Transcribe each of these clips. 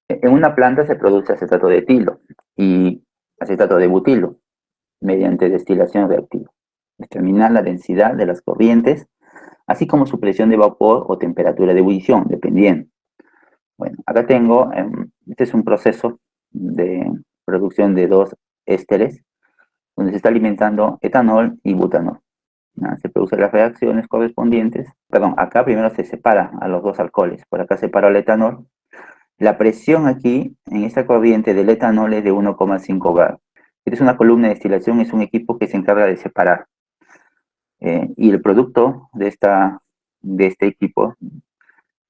En una planta se produce acetato de etilo y acetato de butilo mediante destilación reactiva. Determinar la densidad de las corrientes, así como su presión de vapor o temperatura de ebullición, dependiendo. Bueno, acá tengo, este es un proceso de producción de dos ésteres, donde se está alimentando etanol y butanol. Se producen las reacciones correspondientes. Perdón, acá primero se separa a los dos alcoholes. Por acá separo el etanol. La presión aquí, en esta corriente del etanol, es de 1,5 bar. Esta es una columna de destilación, es un equipo que se encarga de separar. Y el producto de este equipo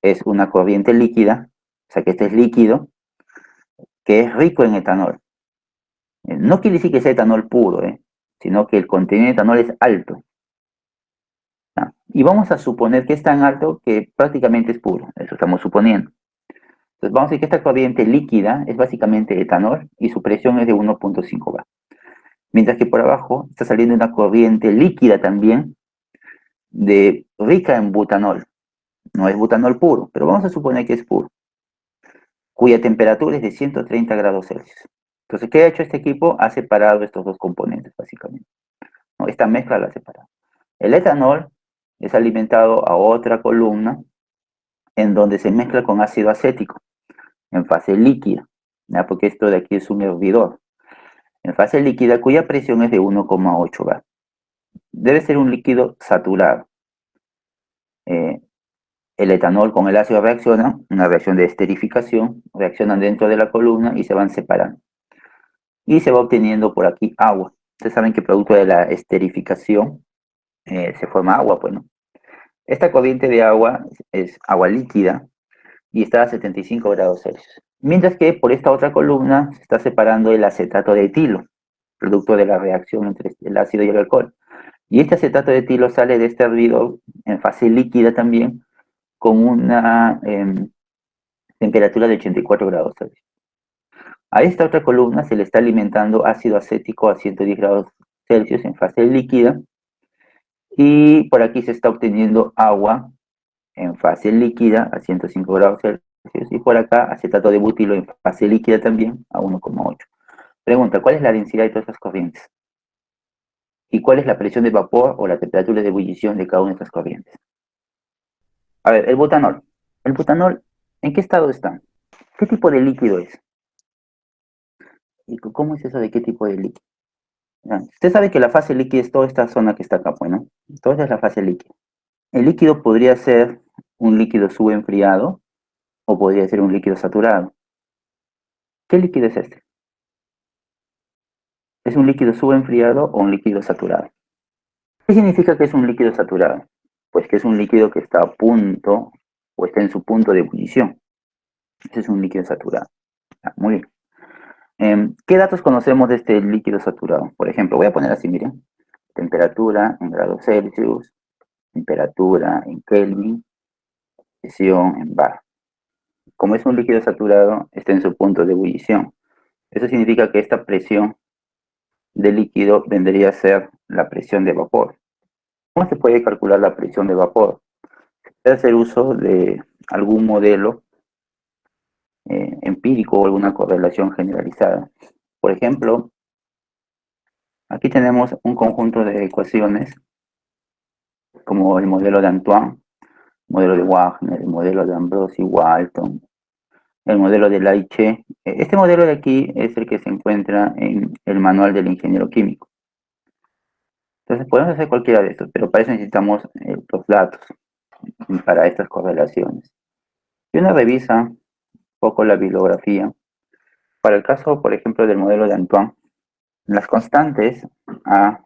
es una corriente líquida, o sea que este es líquido, que es rico en etanol. No quiere decir que sea etanol puro, sino que el contenido de etanol es alto. Y vamos a suponer que es tan alto que prácticamente es puro, eso estamos suponiendo. Entonces vamos a decir que esta corriente líquida es básicamente etanol y su presión es de 1,5 bar. Mientras que por abajo está saliendo una corriente líquida también, rica en butanol. No es butanol puro, pero vamos a suponer que es puro, cuya temperatura es de 130 grados Celsius. Entonces, ¿qué ha hecho este equipo? Ha separado estos dos componentes, básicamente. ¿No? Esta mezcla la ha separado. El etanol es alimentado a otra columna en donde se mezcla con ácido acético en fase líquida, ¿ya? Porque esto de aquí es un hervidor. En fase líquida, cuya presión es de 1,8 bar. Debe ser un líquido saturado. El etanol con el ácido reaccionan, una reacción de esterificación, reaccionan dentro de la columna y se van separando. Y se va obteniendo por aquí agua. Ustedes saben que producto de la esterificación se forma agua, pues, ¿no? Esta corriente de agua es agua líquida y está a 75 grados Celsius. Mientras que por esta otra columna se está separando el acetato de etilo, producto de la reacción entre el ácido y el alcohol. Y este acetato de etilo sale de este hervidor en fase líquida también, con una temperatura de 84 grados Celsius. A esta otra columna se le está alimentando ácido acético a 110 grados Celsius en fase líquida, y por aquí se está obteniendo agua en fase líquida a 105 grados Celsius, y por acá acetato de butilo en fase líquida también a 1,8. Pregunta, ¿cuál es la densidad de todas estas corrientes? ¿Y cuál es la presión de vapor o la temperatura de ebullición de cada una de estas corrientes? A ver, el butanol. ¿El butanol en qué estado está? ¿Qué tipo de líquido es? ¿Y cómo es eso de qué tipo de líquido? Usted sabe que la fase líquida es toda esta zona que está acá, pues, ¿no? Entonces es la fase líquida. El líquido podría ser un líquido subenfriado o podría ser un líquido saturado. ¿Qué líquido es este? ¿Es un líquido subenfriado o un líquido saturado? ¿Qué significa que es un líquido saturado? Pues que es un líquido que está a punto o está en su punto de ebullición. Ese es un líquido saturado. Muy bien. ¿Qué datos conocemos de este líquido saturado? Por ejemplo, voy a poner así, miren. Temperatura en grados Celsius, temperatura en Kelvin, presión en bar. Como es un líquido saturado, está en su punto de ebullición. Eso significa que esta presión de líquido vendría a ser la presión de vapor. ¿Cómo se puede calcular la presión de vapor? Se puede hacer uso de algún modelo empírico o alguna correlación generalizada. Por ejemplo, aquí tenemos un conjunto de ecuaciones como el modelo de Antoine, el modelo de Wagner, el modelo de Ambrosi-Walton, el modelo de Laiche. Este modelo de aquí es el que se encuentra en el manual del ingeniero químico. Entonces podemos hacer cualquiera de estos, pero para eso necesitamos los datos para estas correlaciones. Si uno revisa un poco la bibliografía, para el caso, por ejemplo, del modelo de Antoine, las constantes A,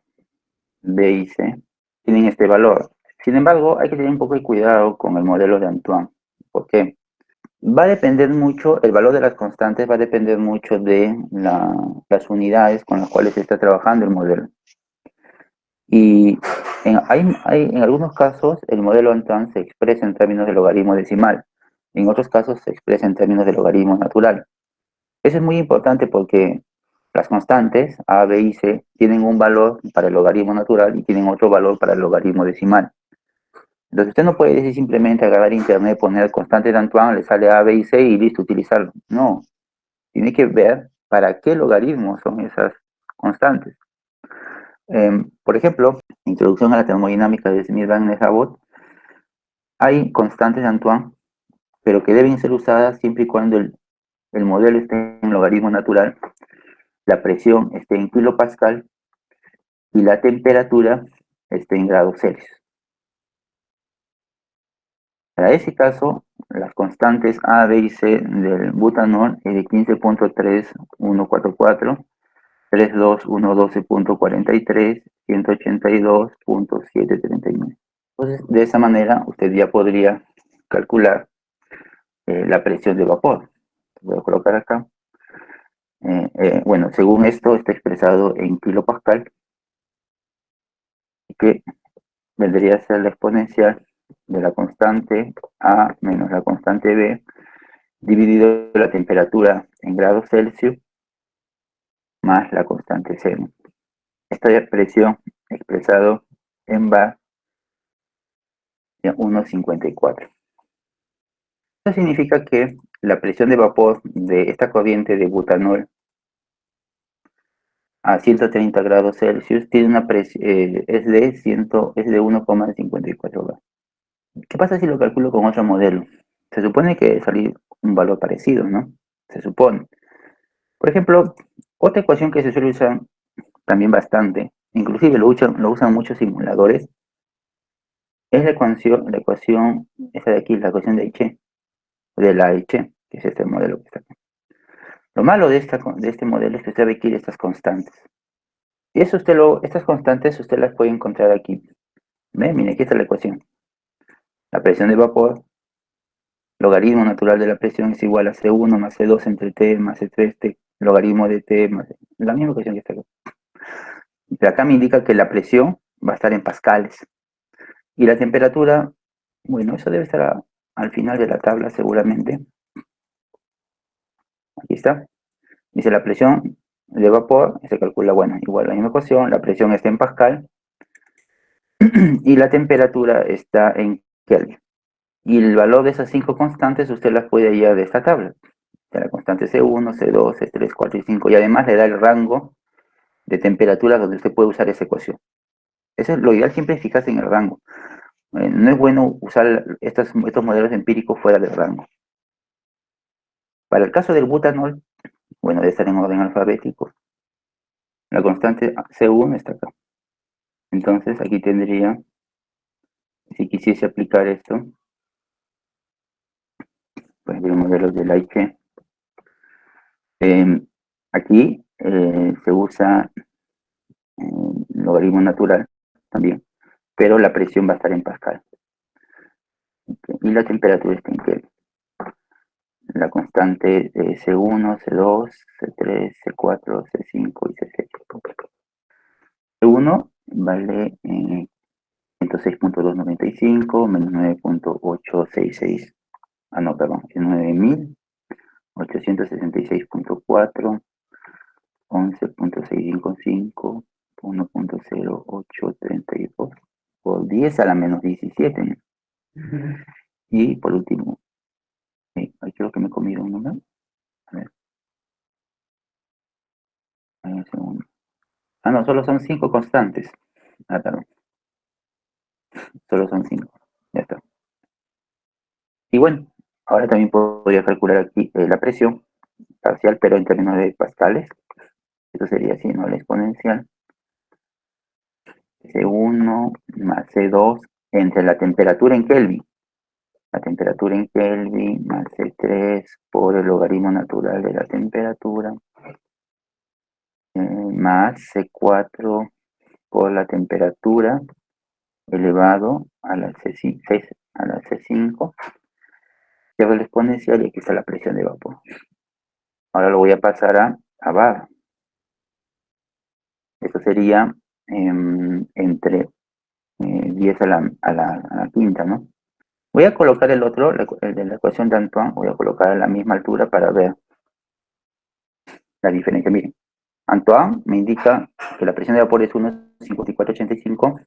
B y C tienen este valor. Sin embargo, hay que tener un poco de cuidado con el modelo de Antoine. ¿Por qué? Va a depender mucho, el valor de las constantes va a depender mucho de las unidades con las cuales se está trabajando el modelo. Y en algunos casos el modelo Antoine se expresa en términos de logaritmo decimal, en otros casos se expresa en términos de logaritmo natural. Eso es muy importante porque las constantes A, B y C tienen un valor para el logaritmo natural y tienen otro valor para el logaritmo decimal. Entonces usted no puede decir simplemente agarrar internet, poner constante de Antoine, le sale A, B y C y listo, utilizarlo. No, tiene que ver para qué logaritmos son esas constantes. Por ejemplo, Introducción a la termodinámica de Smith, Wagner, Abbott, hay constantes de Antoine, pero que deben ser usadas siempre y cuando el modelo esté en logaritmo natural, la presión esté en kilopascal y la temperatura esté en grados Celsius. Para ese caso, las constantes A, B y C del butanol es de 15.3144, 32.112.43, 182.739. Entonces, de esa manera, usted ya podría calcular la presión de vapor. Voy a colocar acá. Bueno, según esto, está expresado en kilopascal, que vendría a ser la exponencial de la constante A menos la constante B, dividido la temperatura en grados Celsius más la constante C. Esta presión expresado en bar de 1,54. Esto significa que la presión de vapor de esta corriente de butanol a 130 grados Celsius tiene una es de 1,54 bar. ¿Qué pasa si lo calculo con otro modelo? Se supone que salir un valor parecido, ¿no? Se supone. Por ejemplo, otra ecuación que se suele usar también bastante, inclusive lo usan muchos simuladores, es la ecuación, esa de aquí, la ecuación de Aiche, de la Aiche, que es este modelo que está aquí. Lo malo de este modelo es que usted requiere estas constantes. Y eso estas constantes usted las puede encontrar aquí. ¿Ve? Mire, aquí está la ecuación. La presión de vapor, logaritmo natural de la presión es igual a C1 más C2 entre T más C3, T, logaritmo de T más... La misma ecuación que está acá. Pero acá me indica que la presión va a estar en pascales. Y la temperatura, bueno, eso debe estar al final de la tabla seguramente. Aquí está. Dice la presión de vapor, se calcula, bueno, igual a la misma ecuación, la presión está en pascal y la temperatura está en Kelvin. Y el valor de esas 5 constantes usted las puede hallar de esta tabla. De la constante C1, C2, C3, 4 y 5. Y además le da el rango de temperatura donde usted puede usar esa ecuación. Eso es lo ideal, siempre es fijarse en el rango. No es bueno usar estos modelos empíricos fuera del rango. Para el caso del butanol, bueno, debe estar en orden alfabético. La constante C1 está acá. Entonces aquí tendría, si quisiese aplicar esto, por ejemplo, el modelo de Leibniz, aquí se usa logaritmo natural también, pero la presión va a estar en pascal. Okay. Y la temperatura está en Kelvin. La constante C1, C2, C3, C4, C5 y C6. C1 vale 106.295 menos 9.866. Ah, no, perdón, es 9.866.4, 11.655, 1.0832 por 10 a la menos 17. Y por último, creo que me he comido un número. A ver, un segundo. Ah, no, solo son 5 constantes. Ah, perdón, solo son 5. Ya está. Y bueno, ahora también podría calcular aquí la presión parcial, pero en términos de pascales. Eso sería así, ¿no? La exponencial C1 más C2 entre la temperatura en Kelvin. La temperatura en Kelvin más C3 por el logaritmo natural de la temperatura más C4 por la temperatura elevado a la C5, lleva el exponencial y aquí está la presión de vapor. Ahora lo voy a pasar a bar. Eso sería entre 10 a la quinta, ¿no? Voy a colocar el otro, el de la ecuación de Antoine, voy a colocar a la misma altura para ver la diferencia. Miren, Antoine me indica que la presión de vapor es 1,5485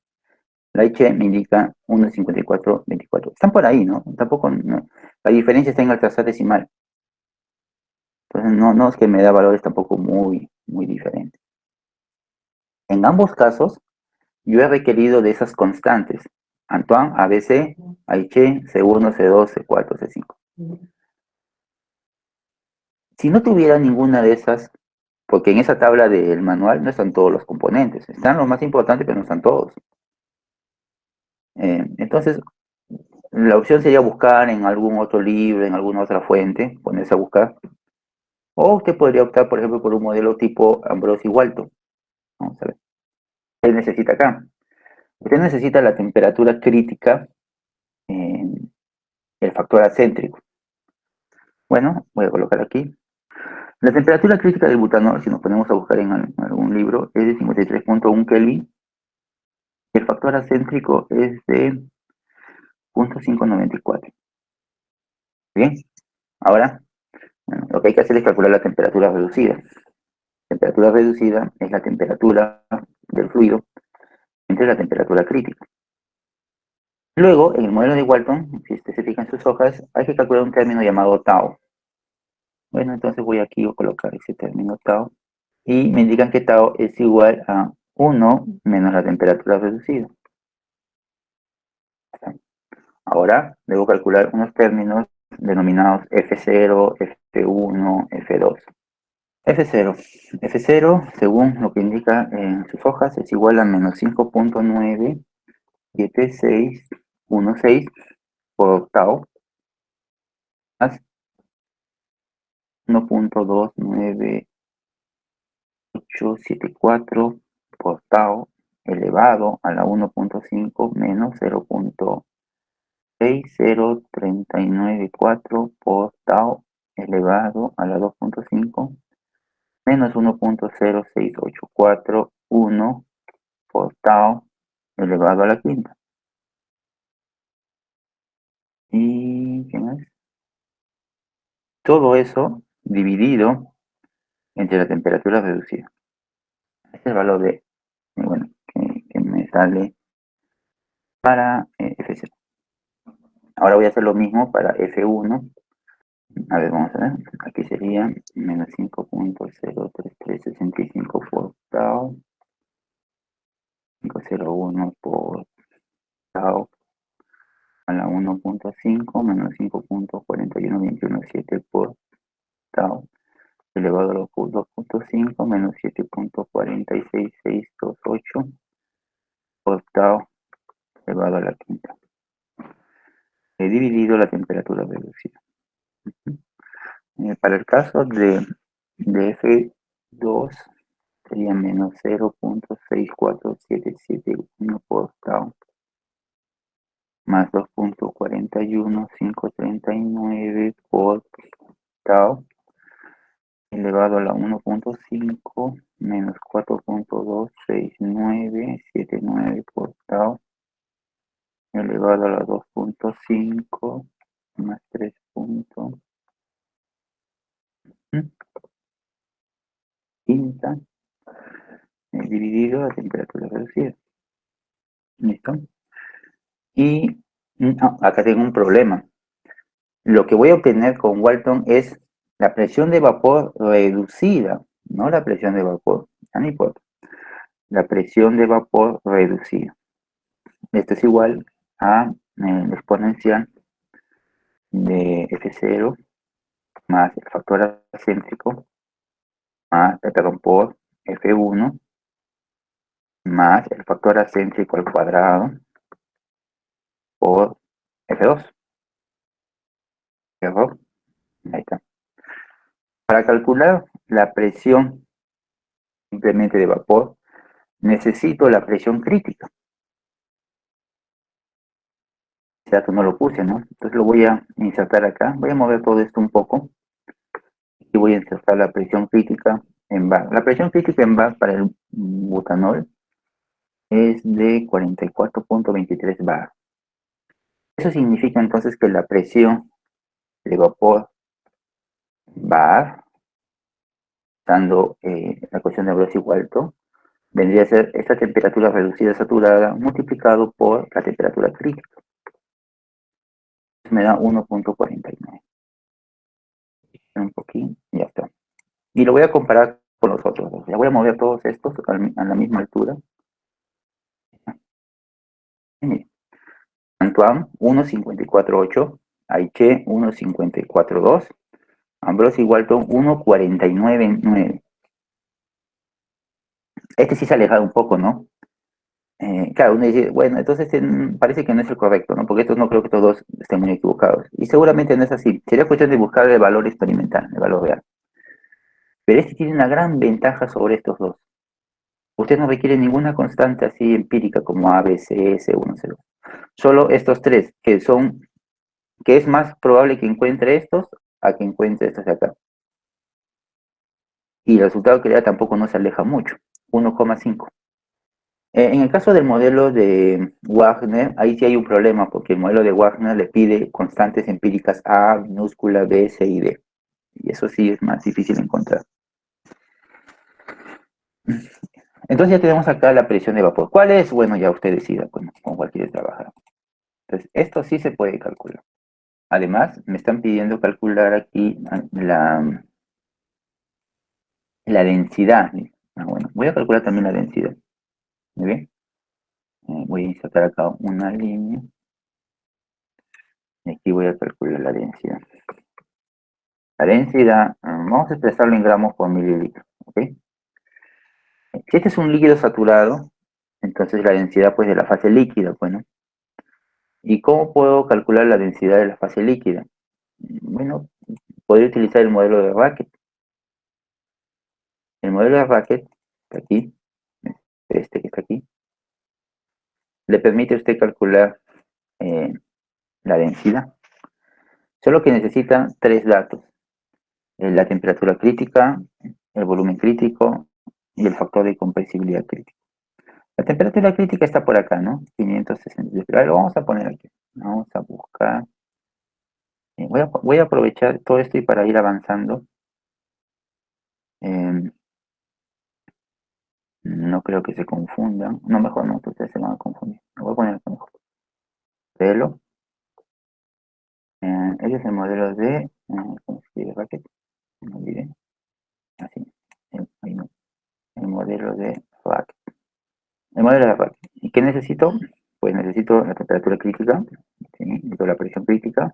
La H me indica 1,5424. Están por ahí, ¿no? Tampoco, no. La diferencia está en el trazado decimal. Entonces, no es que me da valores tampoco muy diferentes. En ambos casos, yo he requerido de esas constantes. Antoine, ABC, Aiche, C1, C2, C4, C5. Si no tuviera ninguna de esas, porque en esa tabla del manual no están todos los componentes, están los más importantes, pero no están todos. Entonces, la opción sería buscar en algún otro libro, en alguna otra fuente, ponerse a buscar. O usted podría optar, por ejemplo, por un modelo tipo Ambrosi-Walton. Vamos a ver. ¿Qué necesita acá? Usted necesita la temperatura crítica en el factor acéntrico. Bueno, voy a colocar aquí. La temperatura crítica del butanol, si nos ponemos a buscar en algún libro, es de 53,1 Kelvin. El factor acéntrico es de 0,594. Bien, ahora bueno, lo que hay que hacer es calcular la temperatura reducida. Temperatura reducida es la temperatura del fluido entre la temperatura crítica. Luego, en el modelo de Walton, si usted se fija en sus hojas, hay que calcular un término llamado tau. Bueno, entonces voy aquí a colocar ese término tau y me indican que tau es igual a 1 menos la temperatura reducida. Ahora debo calcular unos términos denominados F0, F1, F2. F0. F0, según lo que indica en sus hojas, es igual a menos 5,97616 por octavo más 1,29874 por tau elevado a la 1,5 menos 0,60394 por tau elevado a la 2,5 menos 1,06841 por tau elevado a la quinta. ¿Y qué más? Todo eso dividido entre la temperatura reducida. Este es el valor de, bueno, que me sale para F0. Ahora voy a hacer lo mismo para F1. A ver, vamos a ver. Aquí sería menos 5,03365 por tau. 501 por tau a la 1,5 menos 5,41217 por tau elevado a la 2,5 menos 7,466628 por tau elevado a la quinta. He dividido la temperatura reducida. Para el caso de F2 sería menos 0,64771 por tau más 2,41539 por tau elevado a la 1,5 menos 4,26979 por tau elevado a la 2,5 más 3 puntos quinta dividido la temperatura reducida. ¿Listo? Y acá tengo un problema. Lo que voy a obtener con Walton es la presión de vapor reducida, no la presión de vapor, no importa. La presión de vapor reducida. Esto es igual a el exponencial de F0 más el factor acéntrico más, perdón, por F1 más el factor acéntrico al cuadrado por F2. ¿Error? Ahí está. Para calcular la presión simplemente de vapor, necesito la presión crítica. O sea que no lo puse, ¿no? Entonces lo voy a insertar acá. Voy a mover todo esto un poco. Y voy a insertar la presión crítica en bar. La presión crítica en bar para el butanol es de 44,23 bar. Eso significa entonces que la presión de vapor bar, dando la ecuación de Ambrosio-Walton, vendría a ser esta temperatura reducida saturada multiplicado por la temperatura crítica. Me da 1.49. Un poquito, ya está. Y lo voy a comparar con los otros dos. Ya voy a mover todos estos a la misma altura. Antoine, 1.54.8. Aiche, 1.54.2. Ambrose y Walton, 1.49.9. Este sí se ha alejado un poco, ¿no? Claro, uno dice, bueno, entonces parece que no es el correcto, ¿no? Porque estos no creo que todos estén muy equivocados. Y seguramente no es así. Sería cuestión de buscar el valor experimental, el valor real. Pero este tiene una gran ventaja sobre estos dos. Usted no requiere ninguna constante así empírica como A, B, C, S1, C2. Solo estos tres, que es más probable que encuentre estos a que encuentre estos de acá. Y el resultado que le da tampoco no se aleja mucho, 1,5. En el caso del modelo de Wagner, ahí sí hay un problema, porque el modelo de Wagner le pide constantes empíricas A, minúscula, B, C y D. Y eso sí es más difícil encontrar. Entonces ya tenemos acá la presión de vapor. ¿Cuál es? Bueno, ya usted decida, bueno, con cuál quiere trabajar. Entonces, esto sí se puede calcular. Además, me están pidiendo calcular aquí la densidad. Bueno, voy a calcular también la densidad. ¿Muy bien? Voy a insertar acá una línea. Y aquí voy a calcular la densidad. La densidad, vamos a expresarlo en gramos por mililitro. ¿Ok? Si este es un líquido saturado, entonces la densidad pues de la fase líquida, bueno. ¿Y cómo puedo calcular la densidad de la fase líquida? Bueno, podría utilizar el modelo de Racket. El modelo de Racket, aquí, este que está aquí, le permite a usted calcular eh, la densidad. Solo que necesita tres datos: la temperatura crítica, el volumen crítico y el factor de compresibilidad crítico. La temperatura crítica está por acá, ¿no? 560. Pero lo vamos a poner aquí. Vamos a buscar. Voy a aprovechar todo esto y para ir avanzando. Eh, no creo que se confundan. No, mejor no, ustedes se van a confundir. Lo voy a poner aquí mejor. Modelo. Ese es el modelo de. ¿Cómo se escribe? Racket. No olvidé. Así. Ahí no. El modelo de Racket. El modelo de Racket. ¿Y qué necesito? Pues necesito la temperatura crítica. ¿Sí? Necesito la presión crítica.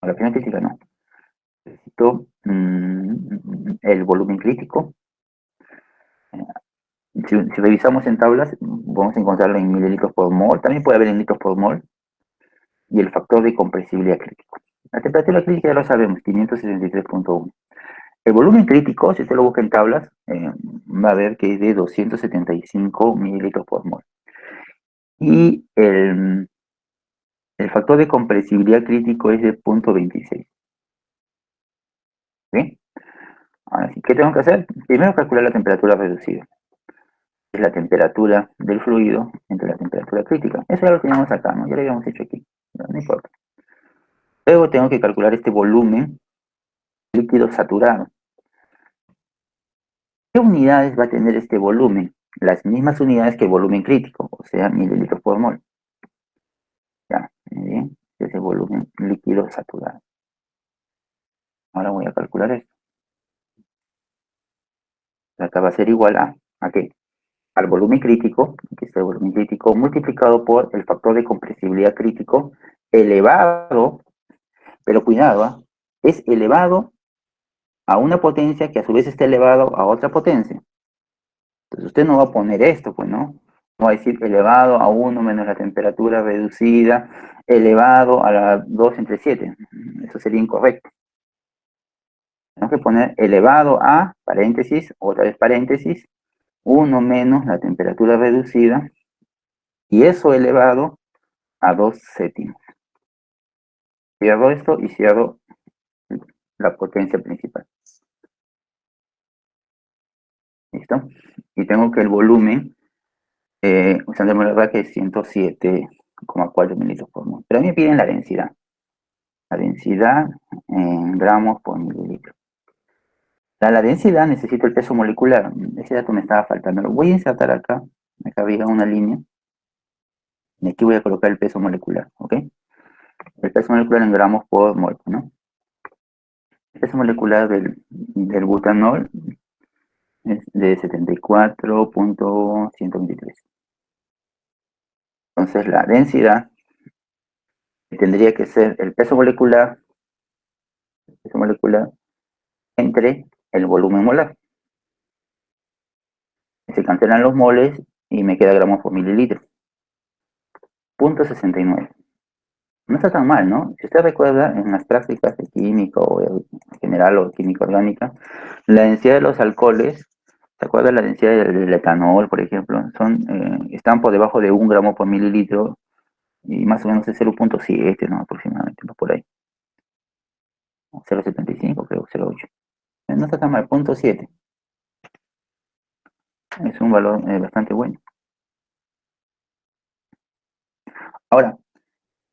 O la presión crítica no. Necesito el volumen crítico. Si revisamos en tablas, vamos a encontrarlo en mililitros por mol. También puede haber en litros por mol. Y el factor de compresibilidad crítico. La temperatura crítica ya lo sabemos, 563.1. El volumen crítico, si usted lo busca en tablas, va a ver que es de 275 mililitros por mol. Y el factor de compresibilidad crítico es de 0.26. ¿Sí? Ahora sí, ¿qué tengo que hacer? Primero calcular la temperatura reducida. Es la temperatura del fluido entre la temperatura crítica. Eso ya lo teníamos acá, ¿no? Ya lo habíamos hecho aquí. No importa. Luego tengo que calcular este volumen líquido saturado. ¿Qué unidades va a tener este volumen? Las mismas unidades que el volumen crítico, o sea, mililitros por mol. Ya, muy bien. Ese volumen líquido saturado. Ahora voy a calcular esto. Acá va a ser igual ¿a qué? Al volumen crítico, aquí está el volumen crítico, multiplicado por el factor de compresibilidad crítico, elevado, pero cuidado, es elevado a una potencia que a su vez está elevado a otra potencia. Entonces usted no va a poner esto, pues no. No va a decir elevado a 1 menos la temperatura reducida, elevado a la 2 entre 7. Eso sería incorrecto. Tenemos que poner elevado a, paréntesis, otra vez paréntesis, 1 menos la temperatura reducida, y eso elevado a 2 séptimos. Cierro esto y cierro la potencia principal. ¿Listo? Y tengo que el volumen, usando la verdad que es 107,4 mililitros por mol. Pero a mí me piden la densidad. La densidad en gramos por mililitro. La densidad necesita el peso molecular. Ese dato me estaba faltando. Lo voy a insertar acá. Acá había una línea. Y aquí voy a colocar el peso molecular, ¿ok? El peso molecular en gramos por mol, ¿no? El peso molecular del butanol es de 74.123. Entonces la densidad tendría que ser peso molecular entre el volumen molar. Se cancelan los moles y me queda gramos por mililitro. 0.69. No está tan mal, ¿no? Si usted recuerda, en las prácticas de química o en general o química orgánica, la densidad de los alcoholes, ¿se acuerda la densidad del etanol, por ejemplo? Están por debajo de 1 gramo por mililitro y más o menos es 0.7, ¿no? Aproximadamente, ¿no? Por ahí. 0.75, creo, 0.8. No está tan mal, 0.7. Es un valor bastante bueno. Ahora,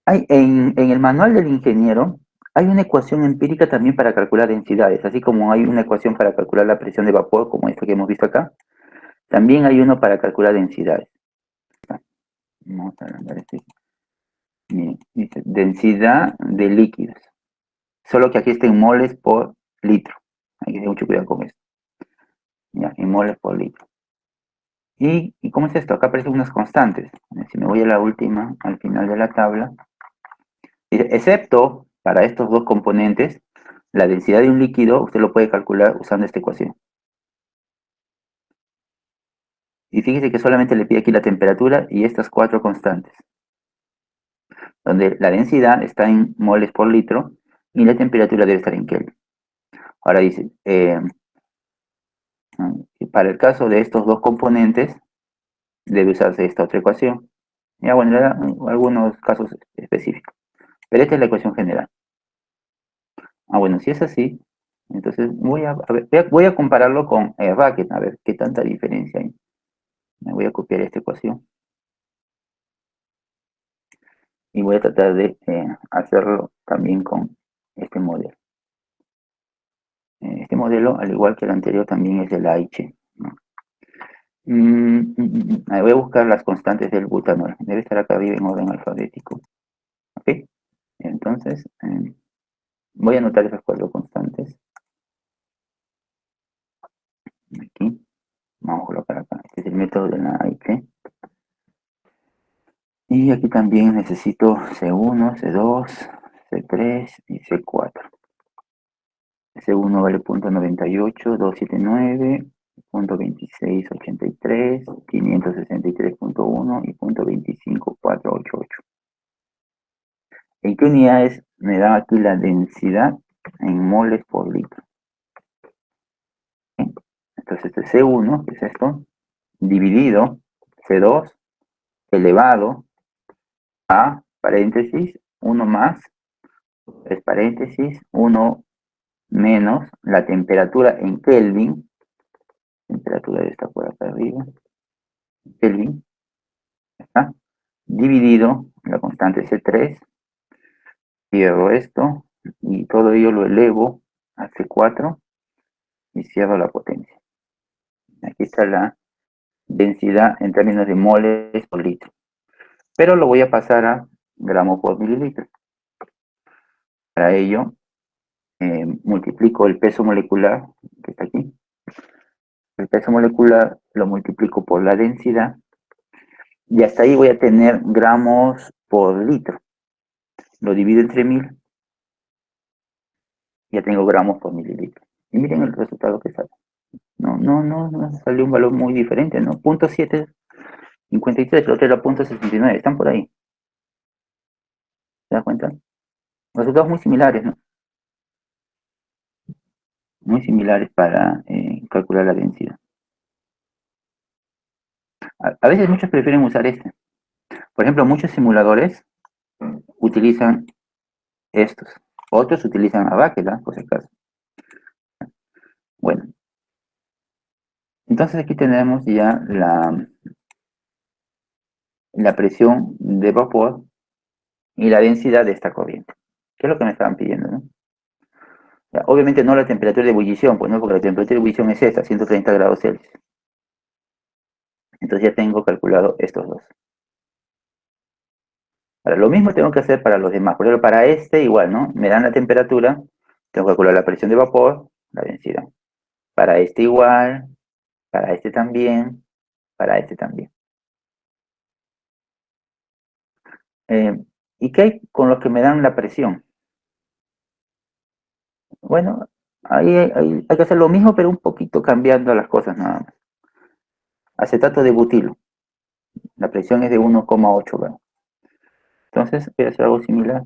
en el manual del ingeniero hay una ecuación empírica también para calcular densidades, así como hay una ecuación para calcular la presión de vapor, como esta que hemos visto acá, también hay uno para calcular densidades. Vamos a agrandar este. Miren, dice densidad de líquidos, solo que aquí está en moles por litro. Hay que tener mucho cuidado con esto. Ya, en moles por litro. ¿Y cómo es esto? Acá aparecen unas constantes. Si me voy a la última, al final de la tabla, dice, excepto para estos dos componentes, la densidad de un líquido usted lo puede calcular usando esta ecuación. Y fíjese que solamente le pide aquí la temperatura y estas cuatro constantes, donde la densidad está en moles por litro y la temperatura debe estar en Kelvin. Ahora dice, para el caso de estos dos componentes, debe usarse esta otra ecuación. Ya bueno, le da algunos casos específicos, pero esta es la ecuación general. Bueno, si es así, entonces voy a compararlo con Racket, a ver qué tanta diferencia hay. Me voy a copiar esta ecuación y voy a tratar de hacerlo también con este modelo. Este modelo, al igual que el anterior, también es de la H, ¿no? Voy a buscar las constantes del butanol. Debe estar acá arriba en orden alfabético. ¿Ok? Entonces, voy a anotar esas cuatro constantes. Aquí. Vamos a colocar acá. Este es el método de la H. Y aquí también necesito C1, C2, C3 y C4. C1 vale .98, 279, .2683, 563.1 y .25488. ¿En qué unidades me da aquí la densidad? En moles por litro. ¿Sí? Entonces este C1, que es esto, dividido C2 elevado a paréntesis 1 más, 3 paréntesis, 1 menos la temperatura en Kelvin, temperatura de esta por acá arriba, Kelvin, ¿está? Dividido la constante C3, cierro esto y todo ello lo elevo a C4 y cierro la potencia. Aquí está la densidad en términos de moles por litro, pero lo voy a pasar a gramos por mililitro. Para ello, multiplico el peso molecular, que está aquí. El peso molecular lo multiplico por la densidad y hasta ahí voy a tener gramos por litro. Lo divido entre 1000, ya tengo gramos por mililitro. Y miren el resultado que sale. No salió un valor muy diferente, ¿no? 0.753, el otro era 0.69, están por ahí. ¿Se da cuenta? Resultados muy similares, ¿no? Muy similares para calcular la densidad. A veces muchos prefieren usar este. Por ejemplo, muchos simuladores utilizan estos. Otros utilizan a Bachelor, por si acaso. Bueno, entonces aquí tenemos ya la presión de vapor y la densidad de esta corriente. ¿Qué es lo que me estaban pidiendo, no? Ya, obviamente no la temperatura de ebullición, pues no, porque la temperatura de ebullición es esta, 130 grados Celsius. Entonces ya tengo calculado estos dos. Ahora, lo mismo tengo que hacer para los demás. Por ejemplo, para este igual, ¿no? Me dan la temperatura, tengo que calcular la presión de vapor, la densidad. Para este igual, para este también, para este también. Eh, ¿Y qué hay con los que me dan la presión? Bueno, ahí hay que hacer lo mismo, pero un poquito cambiando las cosas nada más. Acetato de butilo. La presión es de 1,8 grados. Entonces, voy a hacer algo similar.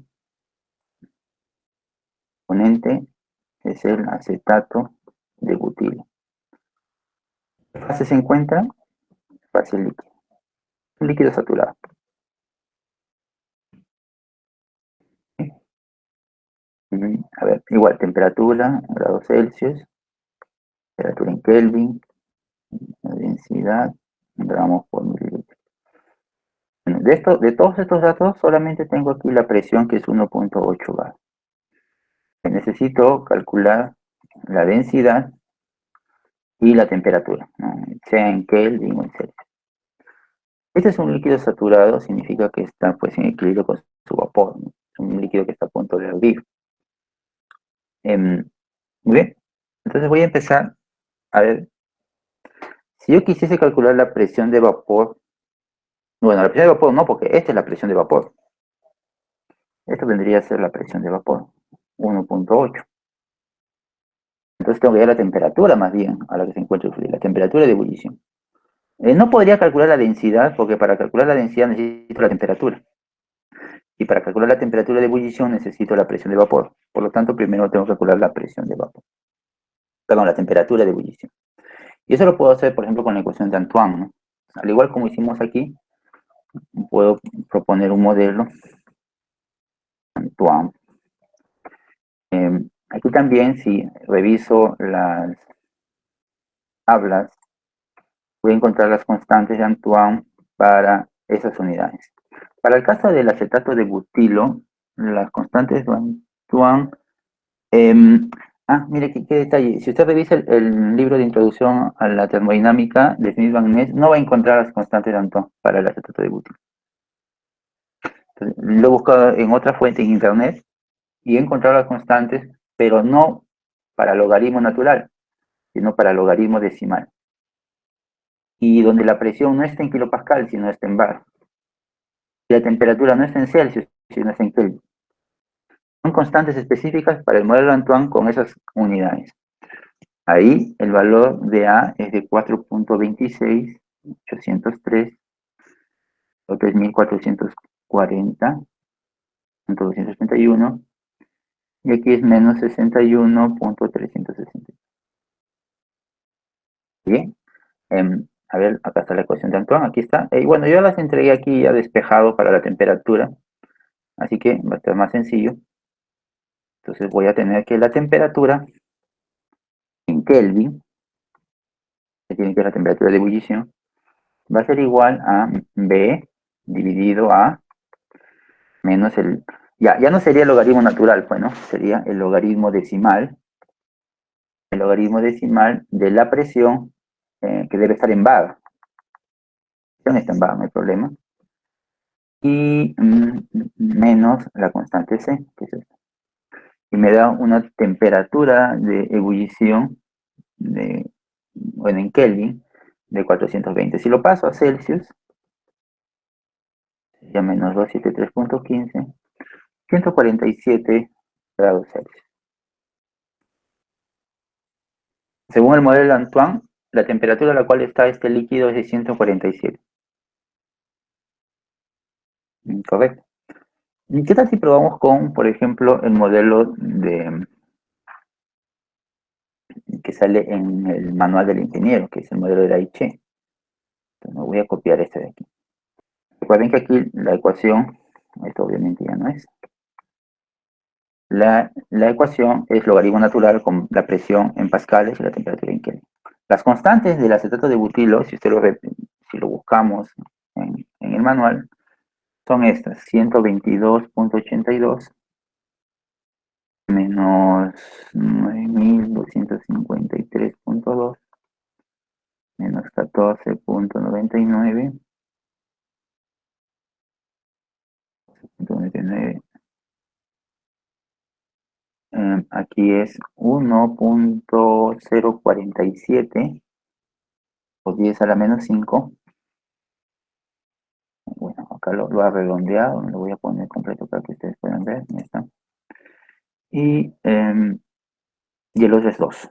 Componente es el acetato de butilo. ¿Qué fase se encuentra? Fase líquida. Líquido saturado. ¿Sí? A ver, igual, temperatura, grados Celsius, temperatura en Kelvin, la densidad, gramos por mililitro. Bueno, de todos estos datos, solamente tengo aquí la presión, que es 1,8 bar. Necesito calcular la densidad y la temperatura, ¿no? Sea en Kelvin o en Celsius. Este es un líquido saturado, significa que está pues en equilibrio con su vapor, ¿no? Es un líquido que está a punto de hervir. Muy bien, entonces voy a empezar a ver, si yo quisiese calcular la presión de vapor, bueno, la presión de vapor no, porque esta es la presión de vapor. Esto vendría a ser la presión de vapor, 1,8. Entonces tengo que ver la temperatura más bien a la que se encuentra el fluido, la temperatura de ebullición. No podría calcular la densidad, porque para calcular la densidad necesito la temperatura. Y para calcular la temperatura de ebullición necesito la presión de vapor. Por lo tanto, primero tengo que calcular la presión de vapor. Perdón, la temperatura de ebullición. Y eso lo puedo hacer, por ejemplo, con la ecuación de Antoine, ¿no? Al igual como hicimos aquí, puedo proponer un modelo Antoine. Aquí también, si reviso las tablas, voy a encontrar las constantes de Antoine para esas unidades. Para el caso del acetato de butilo, las constantes de Antoine... mire qué detalle. Si usted revisa el libro de introducción a la termodinámica de Smith Van Ness, no va a encontrar las constantes de Antoine para el acetato de butilo. Entonces, lo he buscado en otra fuente en internet y he encontrado las constantes, pero no para logaritmo natural, sino para logaritmo decimal. Y donde la presión no está en kilopascal, sino está en bar. Y la temperatura no está en Celsius, sino está en Kelvin. Son constantes específicas para el modelo Antoine con esas unidades. Ahí el valor de A es de 4,26, 803, o 3.440,231, y aquí es menos 61,360. Bien, a ver, acá está la ecuación de Antoine, aquí está. Bueno, yo las entregué aquí ya despejado para la temperatura, así que va a estar más sencillo. Entonces voy a tener que la temperatura en Kelvin, que tiene que ser la temperatura de ebullición, va a ser igual a B dividido a menos el... Ya no sería el logaritmo natural, pues, ¿no? Sería el logaritmo decimal de la presión, que debe estar en bar. La presión está en bar, no hay problema. Y menos la constante C, que es esta. Y me da una temperatura de ebullición, bueno, en Kelvin, de 420. Si lo paso a Celsius, sería menos 273,15, 147 grados Celsius. Según el modelo de Antoine, la temperatura a la cual está este líquido es de 147. Correcto. ¿Y qué tal si probamos con, por ejemplo, el modelo que sale en el manual del ingeniero, que es el modelo de Aiche? Entonces, voy a copiar este de aquí. Recuerden que aquí la ecuación, esto obviamente ya no es, la ecuación es logaritmo natural con la presión en pascales y la temperatura en Kelvin. Las constantes del acetato de butilo, si lo buscamos en el manual, son estas: 122,82, menos 9.253.2 menos 14.99. 99. Aquí es 1.047 o 10 a la menos 5. Bueno, acá lo ha redondeado, lo voy a poner completo para que ustedes puedan ver. Ahí está. Y el otro es 2.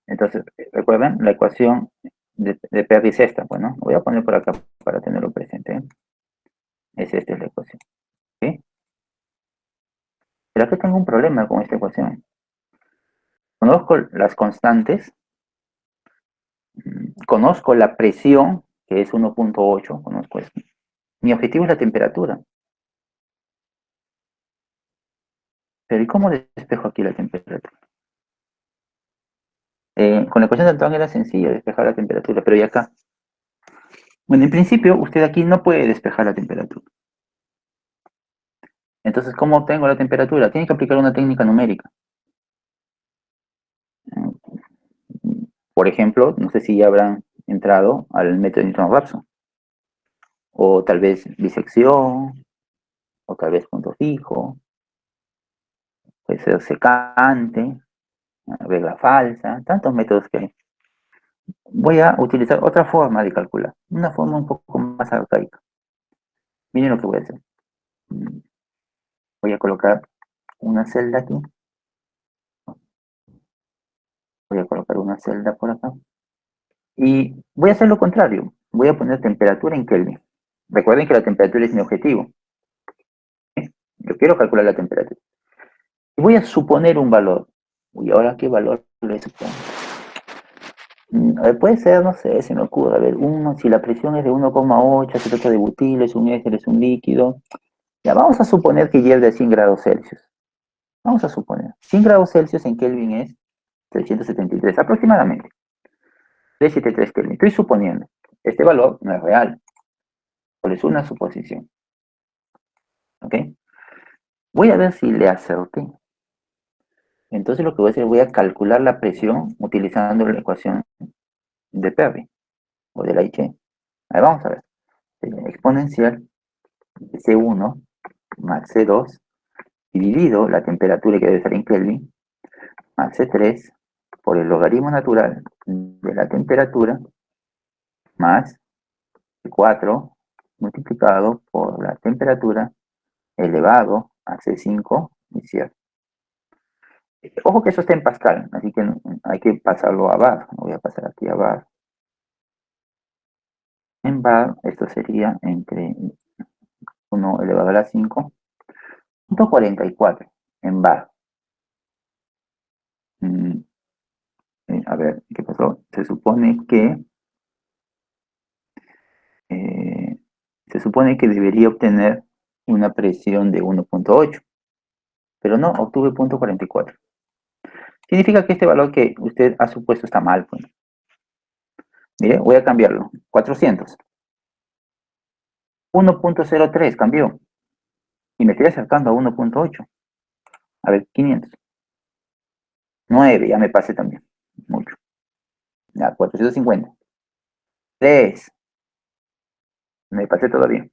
Entonces, recuerden, la ecuación de Perry es esta, bueno, voy a poner por acá para tenerlo presente. Es esta la ecuación. ¿Sí? Pero aquí tengo un problema con esta ecuación. Conozco las constantes, conozco la presión, que es 1.8, conozco eso. Mi objetivo es la temperatura. Pero ¿y cómo despejo aquí la temperatura? Con la ecuación de Dalton era sencillo despejar la temperatura, pero ¿y acá? Bueno, en principio, usted aquí no puede despejar la temperatura. Entonces, ¿cómo obtengo la temperatura? Tiene que aplicar una técnica numérica. Por ejemplo, no sé si ya habrán entrado al método de Newton-Raphson, o tal vez disección, o tal vez punto fijo, puede ser secante, regla falsa, tantos métodos que hay. Voy a utilizar otra forma de calcular, una forma un poco más arcaica. Miren lo que voy a hacer. Voy a colocar una celda aquí, voy a colocar una celda por acá, y voy a hacer lo contrario, voy a poner temperatura en Kelvin. Recuerden que la temperatura es mi objetivo. Yo quiero calcular la temperatura. Y voy a suponer un valor. ¿Y ahora qué valor le supongo? A ver, puede ser, no sé, se me ocurre. A ver, si la presión es de 1,8, se trata de butil, es un éter, es un líquido. Ya, vamos a suponer que hierve a 100 grados Celsius. Vamos a suponer. 100 grados Celsius en Kelvin es 373 aproximadamente. 373 Kelvin. Estoy suponiendo. Este valor no es real. Solo es una suposición. ¿Ok? Voy a ver si le acerté. Entonces lo que voy a hacer, voy a calcular la presión utilizando la ecuación de Perry o de la H. Ahí vamos a ver. Exponencial de C1 más C2 dividido la temperatura que debe estar en Kelvin más C3 por el logaritmo natural de la temperatura más C4 multiplicado por la temperatura elevado a C5 y cierto. Ojo que eso está en Pascal, así que hay que pasarlo a bar. Voy a pasar aquí a bar. En bar, esto sería entre 1 elevado a la 5, 44 en bar. A ver, ¿qué pasó? Eh, se supone que debería obtener una presión de 1.8, pero no, obtuve 0.44. Significa que este valor que usted ha supuesto está mal, pues. Mire, voy a cambiarlo. 400. 1.03 cambió. Y me estoy acercando a 1.8. A ver, 500. 9, ya me pasé también. Mucho. Ya, 450. 3. Me pasé todavía.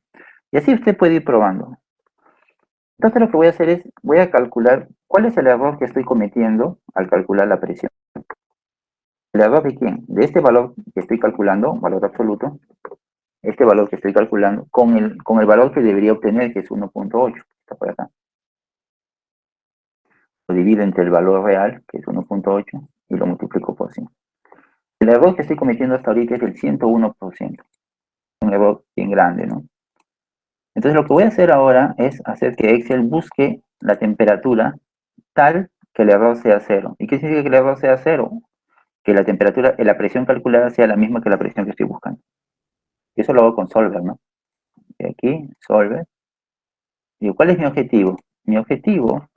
Y así usted puede ir probando. Entonces lo que voy a hacer es, voy a calcular cuál es el error que estoy cometiendo al calcular la presión. ¿El error de quién? De este valor que estoy calculando, valor absoluto, este valor que estoy calculando, con el valor que debería obtener, que es 1.8, está por acá. Lo divido entre el valor real, que es 1.8, y lo multiplico por 100. El error que estoy cometiendo hasta ahorita es el 101%. Un error bien grande, ¿no? Entonces lo que voy a hacer ahora es hacer que Excel busque la temperatura tal que el error sea cero. ¿Y qué significa que el error sea cero? Que la temperatura, la presión calculada sea la misma que la presión que estoy buscando. Y eso lo hago con Solver, ¿no? Y aquí, Solver. Digo, ¿cuál es mi objetivo? Mi objetivo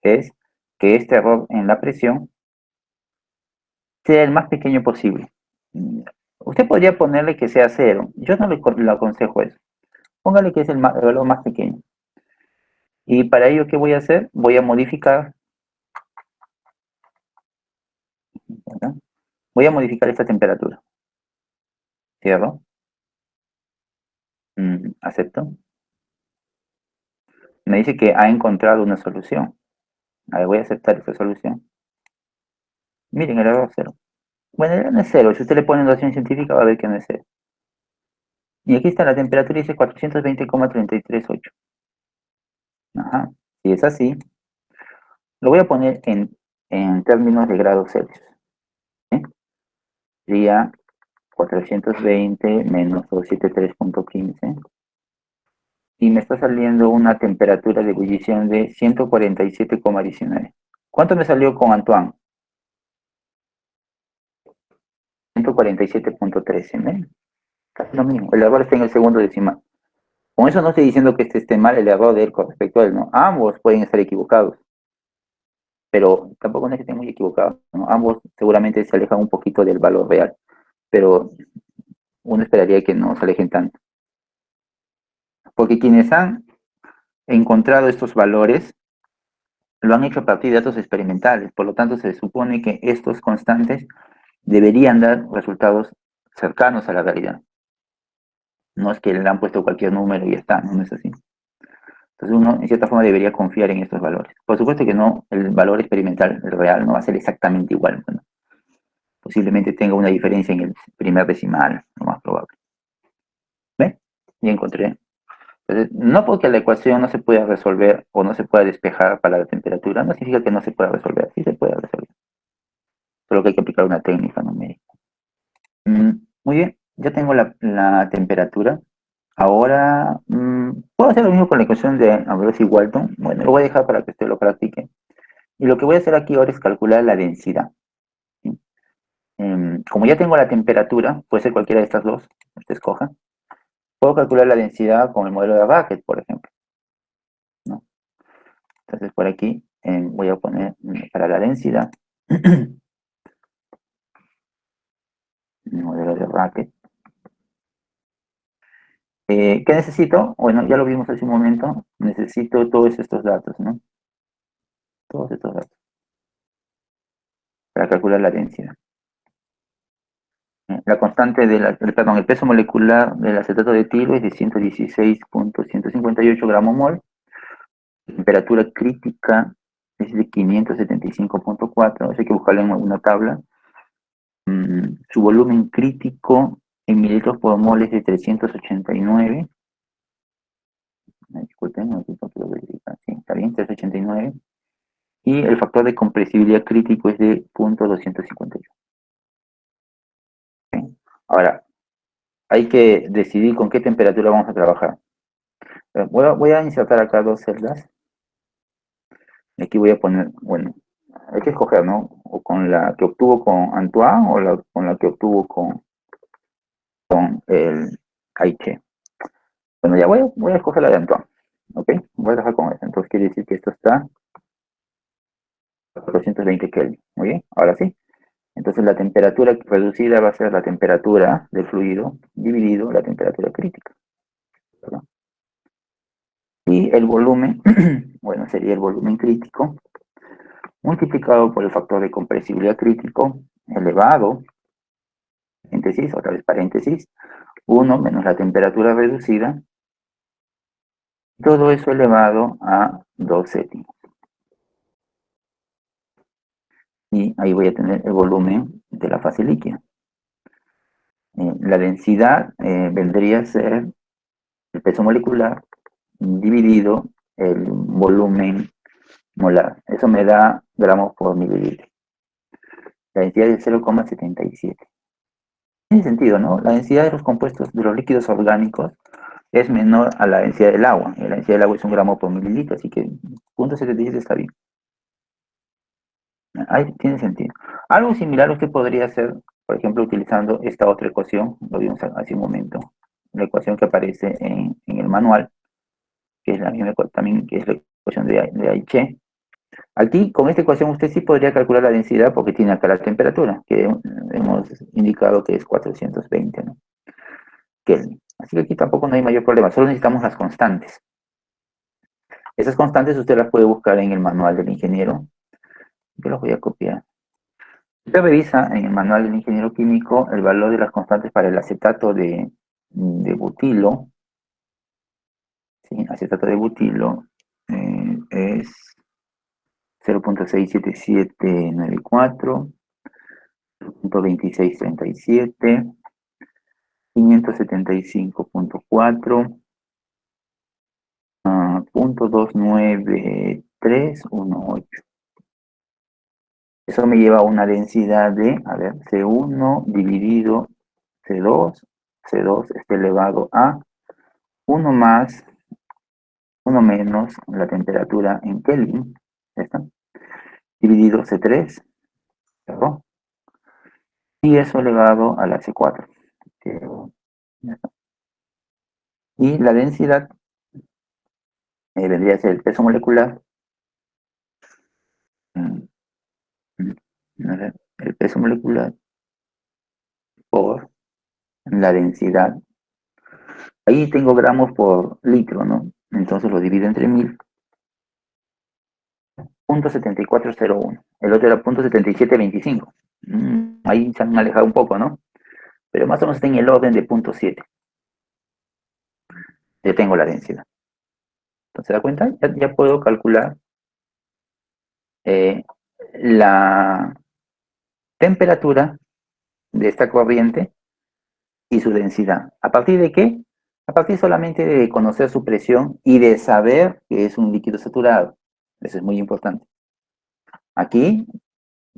es que este error en la presión sea el más pequeño posible. Usted podría ponerle que sea cero. Yo no le aconsejo eso. Póngale que es el valor más pequeño. Y para ello, ¿qué voy a hacer? Voy a modificar, ¿verdad? Voy a modificar esta temperatura. Cierro. Acepto. Me dice que ha encontrado una solución. A ver, voy a aceptar esta solución. Miren, el error es cero. Bueno, el error no es cero. Si usted le pone notación científica, va a ver que no es cero. Y aquí está la temperatura, dice 420,338. Ajá. Si es así, lo voy a poner en términos de grados Celsius. ¿Eh? Sería 420 menos 273,15. Y me está saliendo una temperatura de ebullición de 147,19. ¿Cuánto me salió con Antoine? 147,13. ¿Eh? Casi lo mismo. El error está en el segundo decimal. Con eso no estoy diciendo que este esté mal el error de él con respecto a él, ¿no? Ambos pueden estar equivocados, pero tampoco no es que estén muy equivocados, ¿no? Ambos seguramente se alejan un poquito del valor real, pero uno esperaría que no se alejen tanto. Porque quienes han encontrado estos valores lo han hecho a partir de datos experimentales, por lo tanto se supone que estos constantes deberían dar resultados cercanos a la realidad. No es que le han puesto cualquier número y ya está, no es así. Entonces uno, en cierta forma, debería confiar en estos valores. Por supuesto que no, el valor experimental, el real, no va a ser exactamente igual. Bueno, posiblemente tenga una diferencia en el primer decimal, lo más probable. ¿Ve? Ya encontré. Entonces, no porque la ecuación no se pueda resolver o no se pueda despejar para la temperatura, no significa que no se pueda resolver. Sí se puede resolver. Solo que hay que aplicar una técnica numérica. Muy bien, ya tengo la temperatura. Ahora, puedo hacer lo mismo con la ecuación de Ambrosio-Walton. Bueno, lo voy a dejar para que usted lo practique. Y lo que voy a hacer aquí ahora es calcular la densidad. ¿Sí? Como ya tengo la temperatura, puede ser cualquiera de estas dos, usted escoja. Puedo calcular la densidad con el modelo de Racket, por ejemplo, ¿no? Entonces por aquí voy a poner para la densidad el modelo de Racket. ¿Qué necesito? Bueno, ya lo vimos hace un momento. Necesito todos estos datos, ¿no? Todos estos datos para calcular la densidad. La constante perdón, el peso molecular del acetato de etilo es de 116,158 gramos mol. La temperatura crítica es de 575,4. Eso hay que buscarlo en una tabla. Su volumen crítico en mililitros por mol es de 389. Disculpen, no quiero verificar. Sí, está bien, 389. Y el factor de compresibilidad crítico es de 0,251. ¿Sí? Ahora, hay que decidir con qué temperatura vamos a trabajar. Voy a insertar acá dos celdas. Aquí voy a poner, bueno, hay que escoger, ¿no? O con la que obtuvo con Antoine o con la que obtuvo con el Aiche. Bueno, ya voy a escoger la de Antoine. ¿Ok? Voy a dejar con eso. Entonces quiere decir que esto está a 420 Kelvin. Muy bien, ahora sí. Entonces la temperatura reducida va a ser la temperatura del fluido dividido la temperatura crítica, ¿verdad? Y el volumen, bueno, sería el volumen crítico multiplicado por el factor de compresibilidad crítico elevado, paréntesis, otra vez paréntesis, 1 menos la temperatura reducida, todo eso elevado a 2 séptimos. Y ahí voy a tener el volumen de la fase líquida. La densidad vendría a ser el peso molecular dividido el volumen molar. Eso me da gramos por mililitro. La densidad es 0,77. Tiene sentido, ¿no? La densidad de los compuestos, de los líquidos orgánicos, es menor a la densidad del agua. Y la densidad del agua es 1 gramo por mililitro, así que 0,77 está bien. Ahí tiene sentido. Algo similar usted podría hacer, por ejemplo, utilizando esta otra ecuación, lo vimos hace un momento, la ecuación que aparece en el manual, que es la misma también, que es la ecuación de Aiche. Aquí, con esta ecuación, usted sí podría calcular la densidad porque tiene acá la temperatura, que hemos indicado que es 420, ¿no? Kelvin. Así que aquí tampoco no hay mayor problema, solo necesitamos las constantes. Esas constantes usted las puede buscar en el manual del ingeniero. Yo las voy a copiar. Usted revisa en el manual del ingeniero químico el valor de las constantes para el acetato de butilo. ¿Sí? Acetato de butilo es 0.67794, 0.2637, 575.4, punto 29318. Eso me lleva a una densidad de, a ver, C1 dividido C2, C2 está elevado a 1 más, 1 menos la temperatura en Kelvin, ¿ya está? Dividido C3, ¿cierto? Y eso elevado a la C4. ¿Ya está? Y la densidad vendría a ser el peso molecular, mm, a ver, el peso molecular por la densidad. Ahí tengo gramos por litro, ¿no? Entonces lo divido entre 1000. 0.7401. El otro era 0.7725. Ahí se han alejado un poco, ¿no? Pero más o menos está en el orden de 0.7. Ya tengo la densidad. Entonces, ¿se da cuenta? Ya puedo calcular eh, la temperatura de esta corriente y su densidad. ¿A partir de qué? A partir solamente de conocer su presión y de saber que es un líquido saturado. Eso es muy importante. Aquí,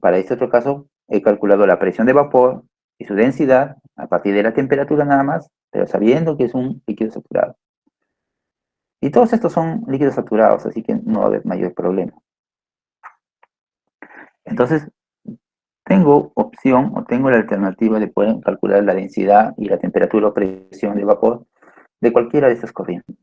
para este otro caso, he calculado la presión de vapor y su densidad a partir de la temperatura nada más, pero sabiendo que es un líquido saturado. Y todos estos son líquidos saturados, así que no va a haber mayor problema. Entonces, tengo opción o tengo la alternativa de poder calcular la densidad y la temperatura o presión de vapor de cualquiera de estas corrientes.